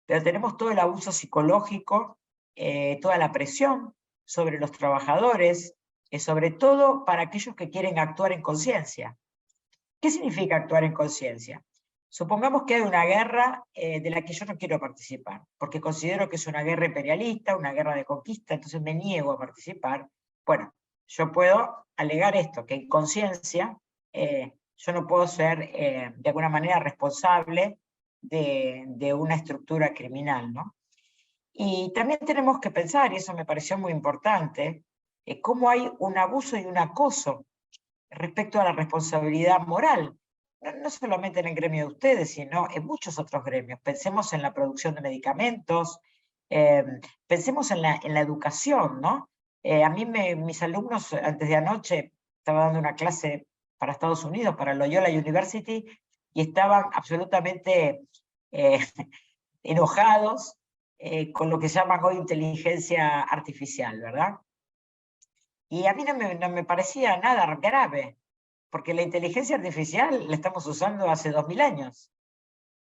Pero tenemos todo el abuso psicológico, toda la presión sobre los trabajadores, sobre todo para aquellos que quieren actuar en conciencia. ¿Qué significa actuar en conciencia? Supongamos que hay una guerra de la que yo no quiero participar, porque considero que es una guerra imperialista, una guerra de conquista, entonces me niego a participar. Bueno, yo puedo alegar esto, que en conciencia yo no puedo ser de alguna manera responsable de una estructura criminal, ¿no? Y también tenemos que pensar, y eso me pareció muy importante, cómo hay un abuso y un acoso respecto a la responsabilidad moral. No solamente en el gremio de ustedes, sino en muchos otros gremios. Pensemos en la producción de medicamentos, pensemos en la educación, ¿no? A mí mis alumnos, antes de anoche, estaba dando una clase para Estados Unidos, para Loyola University, y estaban absolutamente enojados con lo que llaman hoy inteligencia artificial, ¿verdad? Y a mí no me parecía nada grave, porque la inteligencia artificial la estamos usando hace 2000 años.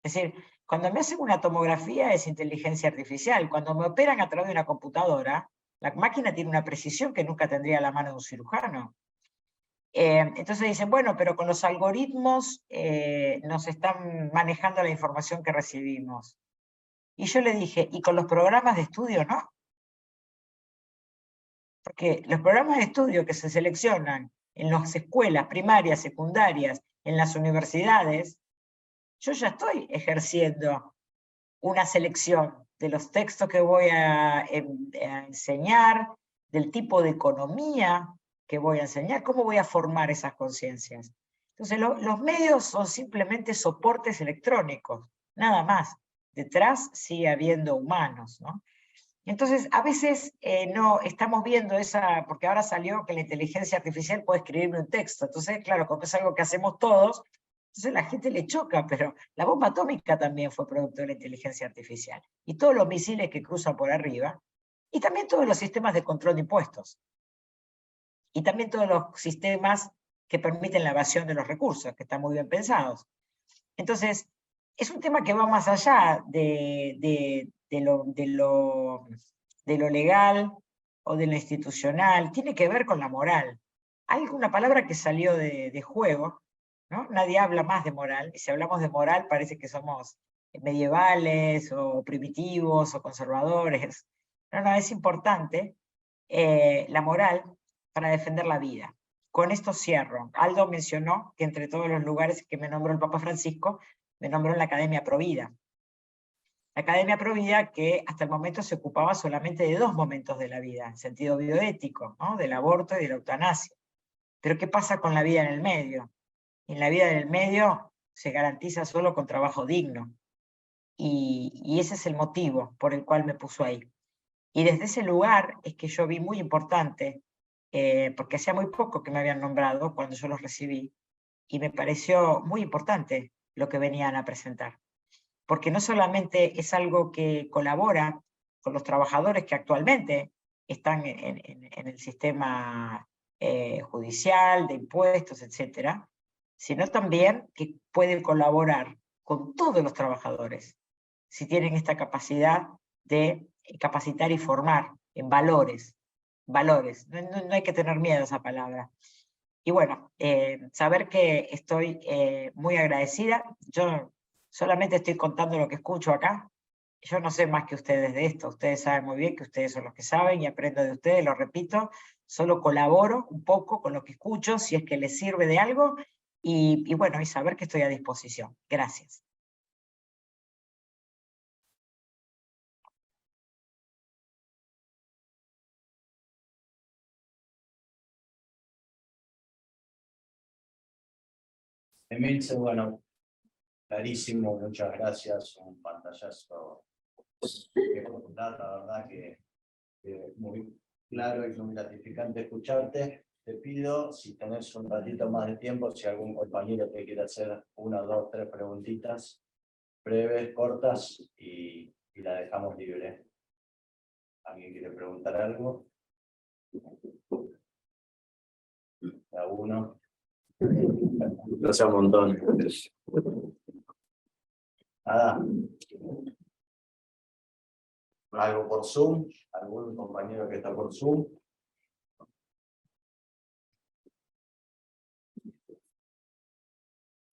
Es decir, cuando me hacen una tomografía es inteligencia artificial, cuando me operan a través de una computadora, la máquina tiene una precisión que nunca tendría a la mano de un cirujano. Entonces dicen, bueno, pero con los algoritmos nos están manejando la información que recibimos. Y yo le dije, ¿y con los programas de estudio no? Porque los programas de estudio que se seleccionan en las escuelas primarias, secundarias, en las universidades, yo ya estoy ejerciendo una selección de los textos que voy a enseñar, del tipo de economía que voy a enseñar, cómo voy a formar esas conciencias. Entonces, los medios son simplemente soportes electrónicos, nada más. Detrás sigue habiendo humanos, ¿no? Entonces, a veces no estamos viendo esa, porque ahora salió que la inteligencia artificial puede escribirme un texto. Entonces, claro, como es algo que hacemos todos, entonces la gente le choca, pero la bomba atómica también fue producto de la inteligencia artificial. Y todos los misiles que cruzan por arriba, y también todos los sistemas de control de impuestos. Y también todos los sistemas que permiten la evasión de los recursos, que están muy bien pensados. Entonces, es un tema que va más allá de lo legal o de lo institucional, tiene que ver con la moral. Hay una palabra que salió de juego, ¿no? Nadie habla más de moral, y si hablamos de moral parece que somos medievales o primitivos o conservadores. No, es importante la moral para defender la vida. Con esto cierro. Aldo mencionó que entre todos los lugares que me nombró el Papa Francisco, me nombró en la Academia Provida. La Academia Provida que hasta el momento se ocupaba solamente de 2 momentos de la vida, en sentido bioético, ¿no? Del aborto y de la eutanasia. Pero ¿qué pasa con la vida en el medio? En la vida en el medio se garantiza solo con trabajo digno. Y ese es el motivo por el cual me puso ahí. Y desde ese lugar es que yo vi muy importante, porque hacía muy poco que me habían nombrado cuando yo los recibí, y me pareció muy importante lo que venían a presentar. Porque no solamente es algo que colabora con los trabajadores que actualmente están en el sistema judicial, de impuestos, etcétera, sino también que puede colaborar con todos los trabajadores, si tienen esta capacidad de capacitar y formar en valores. Valores, no hay que tener miedo a esa palabra. Y bueno, saber que estoy muy agradecida. Yo solamente estoy contando lo que escucho acá. Yo no sé más que ustedes de esto. Ustedes saben muy bien que ustedes son los que saben y aprendo de ustedes, lo repito. Solo colaboro un poco con lo que escucho, si es que les sirve de algo. Y bueno, y saber que estoy a disposición. Gracias. Emilce, bueno, clarísimo, muchas gracias, un pantallazo espectacular, la verdad que muy claro y muy gratificante escucharte. Te pido, si tenés un ratito más de tiempo, si algún compañero te quiere hacer 1, 2, 3 preguntitas breves, cortas, y la dejamos libre. ¿Alguien quiere preguntar algo? ¿Alguno? No sea un montón. Nada. ¿Algo por Zoom? ¿Algún compañero que está por Zoom?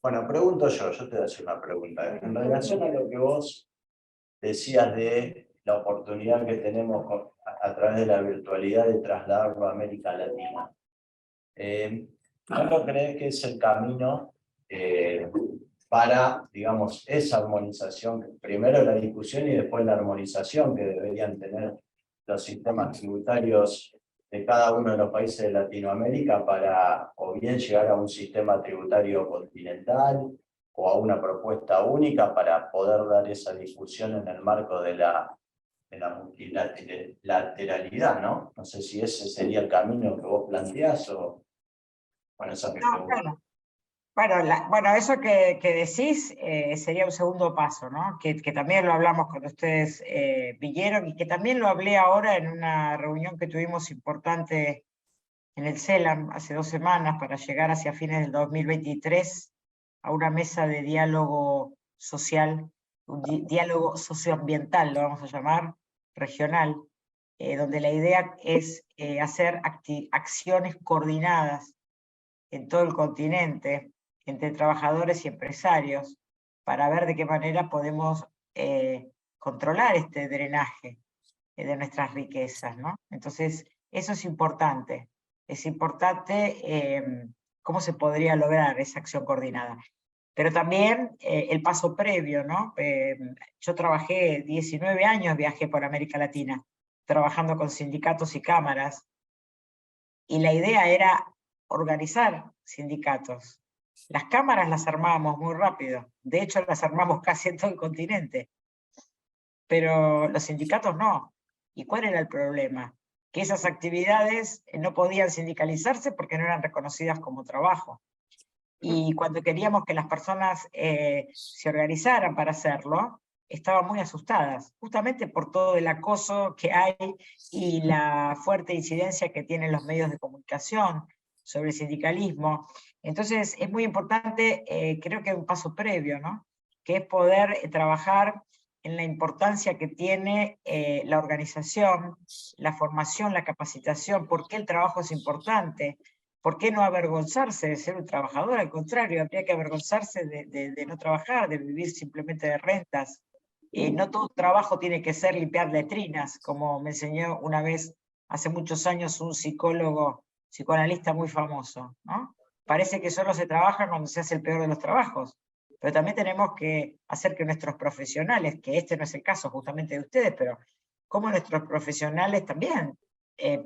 Bueno, pregunto yo te voy a hacer una pregunta. En relación a lo que vos decías de la oportunidad que tenemos a través de la virtualidad de trasladarlo a América Latina. ¿No crees que es el camino para, digamos, esa armonización? Primero la discusión y después la armonización que deberían tener los sistemas tributarios de cada uno de los países de Latinoamérica para o bien llegar a un sistema tributario continental o a una propuesta única para poder dar esa discusión en el marco de la multilateralidad, ¿no? No sé si ese sería el camino que vos planteás o... Bueno, esa es mi pregunta. Claro. Bueno, eso que decís sería un segundo paso, ¿no? Que también lo hablamos cuando ustedes vinieron y que también lo hablé ahora en una reunión que tuvimos importante en el CELAM hace 2 semanas para llegar hacia fines del 2023 a una mesa de diálogo social, un diálogo socioambiental, lo vamos a llamar, regional, donde la idea es hacer acciones coordinadas en todo el continente, entre trabajadores y empresarios, para ver de qué manera podemos controlar este drenaje de nuestras riquezas, ¿no? Entonces, eso es importante. Es importante cómo se podría lograr esa acción coordinada. Pero también el paso previo, ¿no? Yo trabajé 19 años, viajé por América Latina, trabajando con sindicatos y cámaras, y la idea era organizar sindicatos. Las cámaras las armábamos muy rápido, de hecho las armamos casi en todo el continente, pero los sindicatos no. ¿Y cuál era el problema? Que esas actividades no podían sindicalizarse porque no eran reconocidas como trabajo. Y cuando queríamos que las personas se organizaran para hacerlo, estaban muy asustadas, justamente por todo el acoso que hay y la fuerte incidencia que tienen los medios de comunicación sobre el sindicalismo. Entonces es muy importante, creo que un paso previo, ¿no? Que es poder trabajar en la importancia que tiene la organización, la formación, la capacitación, por qué el trabajo es importante. ¿Por qué no avergonzarse de ser un trabajador? Al contrario, habría que avergonzarse de no trabajar, de vivir simplemente de rentas. No todo trabajo tiene que ser limpiar letrinas, como me enseñó una vez, hace muchos años, un psicólogo, psicoanalista muy famoso, ¿no? Parece que solo se trabaja cuando se hace el peor de los trabajos, pero también tenemos que hacer que nuestros profesionales, que este no es el caso justamente de ustedes, pero como nuestros profesionales también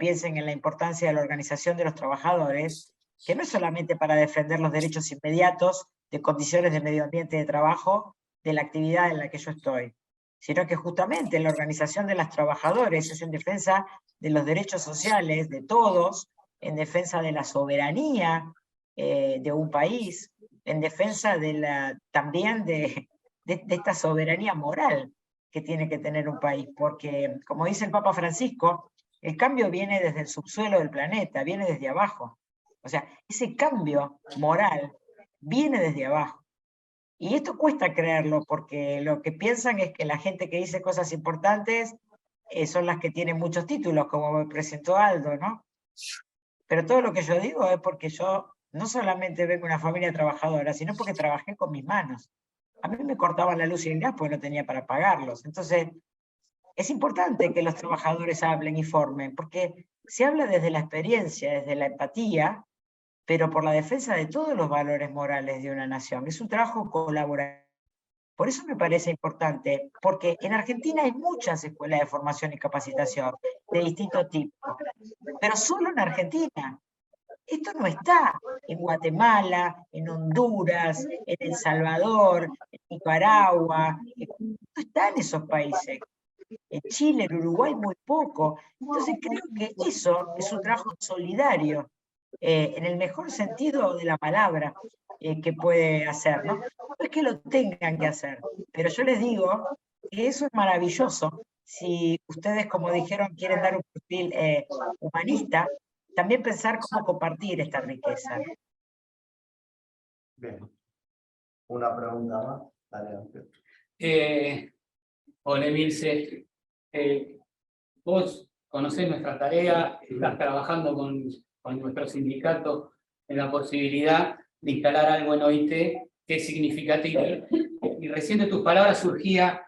piensen en la importancia de la organización de los trabajadores, que no es solamente para defender los derechos inmediatos de condiciones de medio ambiente de trabajo de la actividad en la que yo estoy, sino que justamente la organización de los trabajadores es en defensa de los derechos sociales de todos, en defensa de la soberanía de un país, en defensa de también de esta soberanía moral que tiene que tener un país, porque como dice el Papa Francisco, el cambio viene desde el subsuelo del planeta, viene desde abajo. O sea, ese cambio moral viene desde abajo. Y esto cuesta creerlo, porque lo que piensan es que la gente que dice cosas importantes son las que tienen muchos títulos, como me presentó Aldo, ¿no? Pero todo lo que yo digo es porque yo no solamente vengo de una familia trabajadora, sino porque trabajé con mis manos. A mí me cortaban la luz y el gas porque no tenía para pagarlos. Entonces, es importante que los trabajadores hablen y formen, porque se habla desde la experiencia, desde la empatía, pero por la defensa de todos los valores morales de una nación. Es un trabajo colaborativo. Por eso me parece importante, porque en Argentina hay muchas escuelas de formación y capacitación de distintos tipos, pero solo en Argentina. Esto no está en Guatemala, en Honduras, en El Salvador, en Nicaragua, no está en esos países. En Chile, en Uruguay muy poco. Entonces creo que eso es un trabajo solidario, en el mejor sentido de la palabra, que puede hacer, ¿no? No es que lo tengan que hacer, pero yo les digo que eso es maravilloso. Si ustedes, como dijeron, quieren dar un perfil humanista, también pensar cómo compartir esta riqueza. Bien. Una pregunta más. Dale. Hola, Emilce. Vos conocés nuestra tarea, estás trabajando con nuestro sindicato en la posibilidad de instalar algo en OIT que es significativo. Y recién de tus palabras surgía,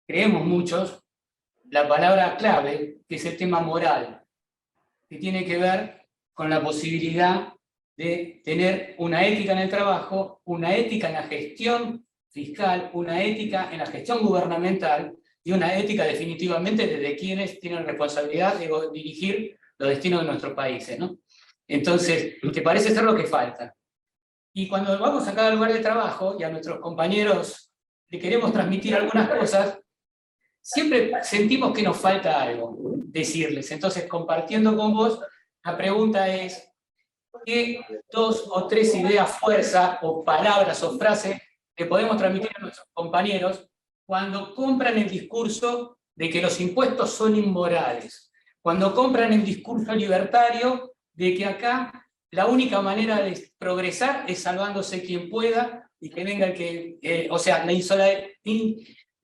creemos muchos, la palabra clave, que es el tema moral, que tiene que ver con la posibilidad de tener una ética en el trabajo, una ética en la gestión fiscal, una ética en la gestión gubernamental y una ética definitivamente desde quienes tienen responsabilidad de dirigir los destinos de nuestros países, ¿no? Entonces, que parece ser lo que falta. Y cuando vamos a cada lugar de trabajo y a nuestros compañeros le queremos transmitir algunas cosas, siempre sentimos que nos falta algo decirles. Entonces, compartiendo con vos, la pregunta es, ¿qué 2 o 3 ideas fuerza, o palabras o frases que podemos transmitir a nuestros compañeros cuando compran el discurso de que los impuestos son inmorales? Cuando compran el discurso libertario de que acá la única manera de progresar es salvándose quien pueda y que venga el que... o sea,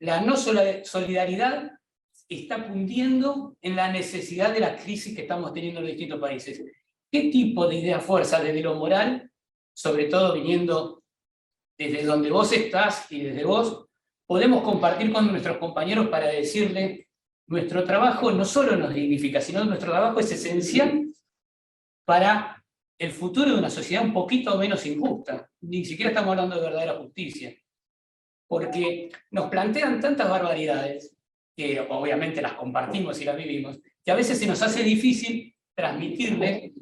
la no solidaridad está cundiendo en la necesidad de la crisis que estamos teniendo en los distintos países. ¿Qué tipo de idea fuerza desde lo moral, sobre todo viniendo desde donde vos estás y desde vos, podemos compartir con nuestros compañeros para decirle, nuestro trabajo no solo nos dignifica, sino nuestro trabajo es esencial para el futuro de una sociedad un poquito menos injusta? Ni siquiera estamos hablando de verdadera justicia. Porque nos plantean tantas barbaridades, que obviamente las compartimos y las vivimos, que a veces se nos hace difícil transmitirle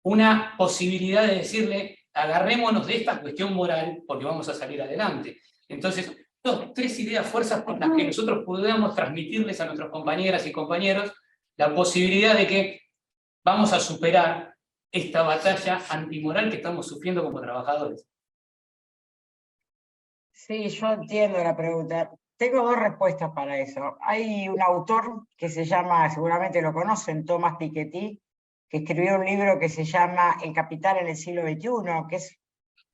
una posibilidad de decirle, agarrémonos de esta cuestión moral porque vamos a salir adelante. Entonces, 2, 3 ideas fuerzas por las que nosotros podamos transmitirles a nuestras compañeras y compañeros la posibilidad de que vamos a superar esta batalla antimoral que estamos sufriendo como trabajadores. Sí, yo entiendo la pregunta. Tengo 2 respuestas para eso. Hay un autor que se llama, seguramente lo conocen, Thomas Piketty, que escribió un libro que se llama El capital en el siglo XXI, que es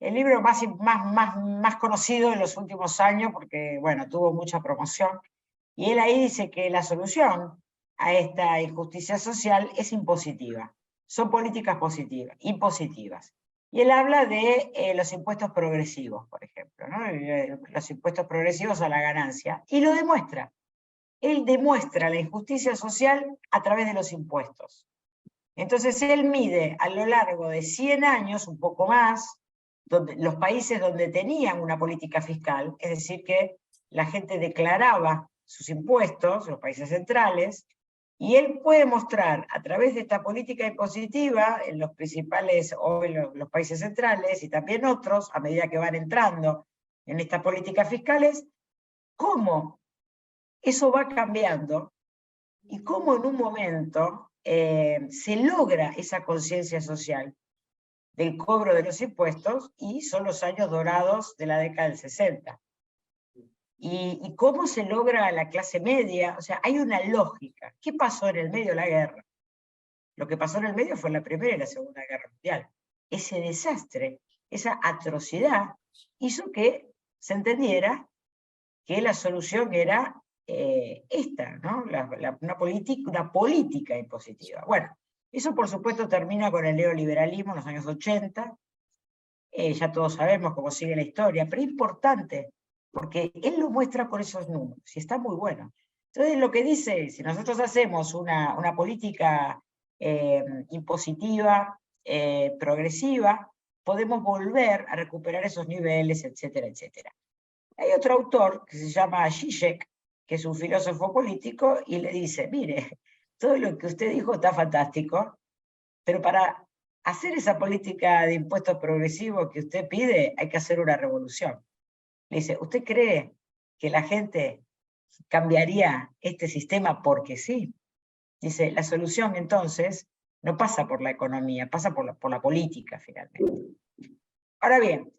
el libro más conocido en los últimos años, porque, bueno, tuvo mucha promoción. Y él ahí dice que la solución a esta injusticia social es impositiva. Son políticas positivas, impositivas. Y él habla de los impuestos progresivos, por ejemplo, ¿no? Los impuestos progresivos a la ganancia. Y lo demuestra. Él demuestra la injusticia social a través de los impuestos. Entonces él mide a lo largo de 100 años, un poco más, los países donde tenían una política fiscal, es decir, que la gente declaraba sus impuestos, los países centrales, y él puede mostrar a través de esta política impositiva en los principales, o en los países centrales, y también otros, a medida que van entrando en estas políticas fiscales, cómo eso va cambiando y cómo en un momento se logra esa conciencia social del cobro de los impuestos, y son los años dorados de la década del 60. Y cómo se logra la clase media, o sea, hay una lógica. ¿Qué pasó en el medio de la guerra? Lo que pasó en el medio fue la Primera y la Segunda Guerra Mundial. Ese desastre, esa atrocidad, hizo que se entendiera que la solución era esta, ¿no? Una política impositiva. Bueno, eso por supuesto termina con el neoliberalismo en los años 80, ya todos sabemos cómo sigue la historia, pero es importante, porque él lo muestra con esos números, y está muy bueno. Entonces lo que dice, si nosotros hacemos una política impositiva, progresiva, podemos volver a recuperar esos niveles, etcétera, etcétera. Hay otro autor que se llama Zizek, que es un filósofo político, y le dice, mire, todo lo que usted dijo está fantástico, pero para hacer esa política de impuestos progresivos que usted pide, hay que hacer una revolución. Le dice, ¿usted cree que la gente cambiaría este sistema porque sí? Dice, la solución entonces no pasa por la economía, pasa por la política finalmente. Ahora bien,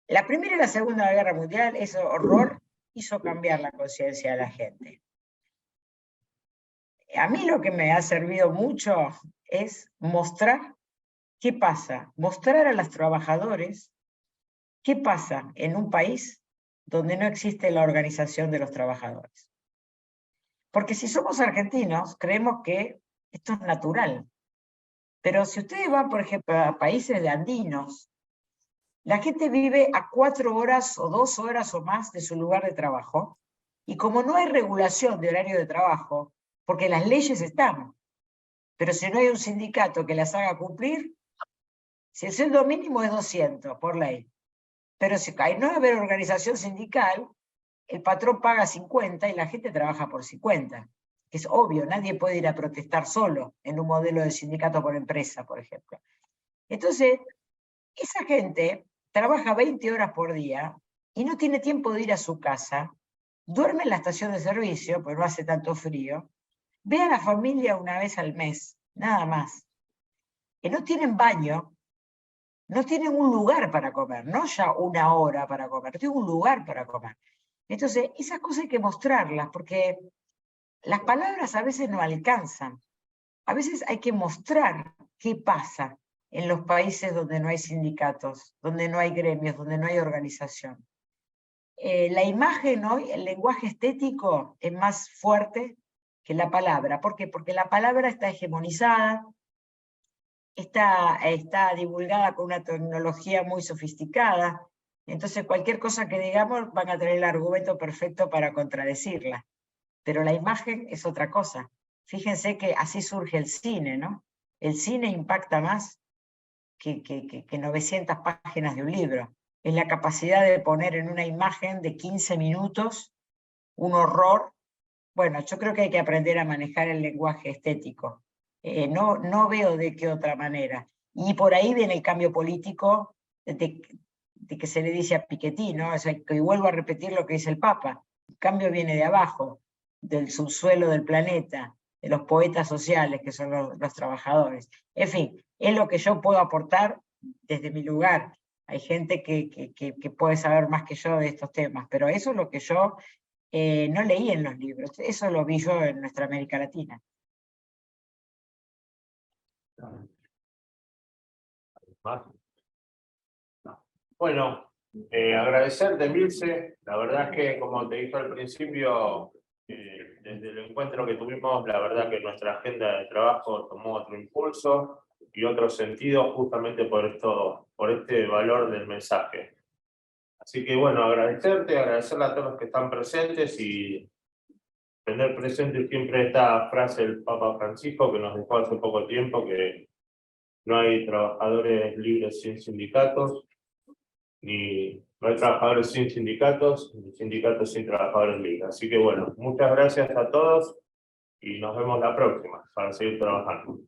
la Primera y la Segunda Guerra Mundial, ese horror hizo cambiar la conciencia de la gente. A mí lo que me ha servido mucho es mostrar qué pasa, mostrar a los trabajadores qué pasa en un país donde no existe la organización de los trabajadores. Porque si somos argentinos, creemos que esto es natural. Pero si ustedes van, por ejemplo, a países de andinos, la gente vive a 4 horas o 2 horas o más de su lugar de trabajo, y como no hay regulación de horario de trabajo, porque las leyes están, pero si no hay un sindicato que las haga cumplir, si el sueldo mínimo es 200 por ley, pero si no haber organización sindical, el patrón paga 50 y la gente trabaja por 50. que es obvio, nadie puede ir a protestar solo en un modelo de sindicato por empresa, por ejemplo. Entonces, esa gente trabaja 20 horas por día y no tiene tiempo de ir a su casa, duerme en la estación de servicio, porque no hace tanto frío, ve a la familia una vez al mes, nada más. Que no tienen baño, no tienen un lugar para comer, no ya una hora para comer, tienen un lugar para comer. Entonces, esas cosas hay que mostrarlas, porque las palabras a veces no alcanzan. A veces hay que mostrar qué pasa en los países donde no hay sindicatos, donde no hay gremios, donde no hay organización. La imagen hoy, el lenguaje estético es más fuerte que la palabra. ¿Por qué? Porque la palabra está hegemonizada, está divulgada con una tecnología muy sofisticada, entonces cualquier cosa que digamos van a tener el argumento perfecto para contradecirla. Pero la imagen es otra cosa. Fíjense que así surge el cine, ¿no? El cine impacta más que 900 páginas de un libro. Es la capacidad de poner en una imagen de 15 minutos un horror. Bueno, yo creo que hay que aprender a manejar el lenguaje estético. No veo de qué otra manera. Y por ahí viene el cambio político de que se le dice a Piketty, ¿no? O sea, que vuelvo a repetir lo que dice el Papa. El cambio viene de abajo, del subsuelo del planeta, de los poetas sociales, que son los trabajadores. En fin, es lo que yo puedo aportar desde mi lugar. Hay gente que puede saber más que yo de estos temas, pero eso es lo que yo no leí en los libros, eso lo vi yo en nuestra América Latina. Bueno, agradecerte, Milce. La verdad es que, como te dije al principio, desde el encuentro que tuvimos, la verdad que nuestra agenda de trabajo tomó otro impulso y otro sentido justamente por este valor del mensaje. Así que bueno, agradecerle a todos los que están presentes y tener presente siempre esta frase del Papa Francisco que nos dejó hace poco tiempo, que no hay trabajadores libres sin sindicatos, ni no hay trabajadores sin sindicatos, ni sindicatos sin trabajadores libres. Así que bueno, muchas gracias a todos y nos vemos la próxima para seguir trabajando.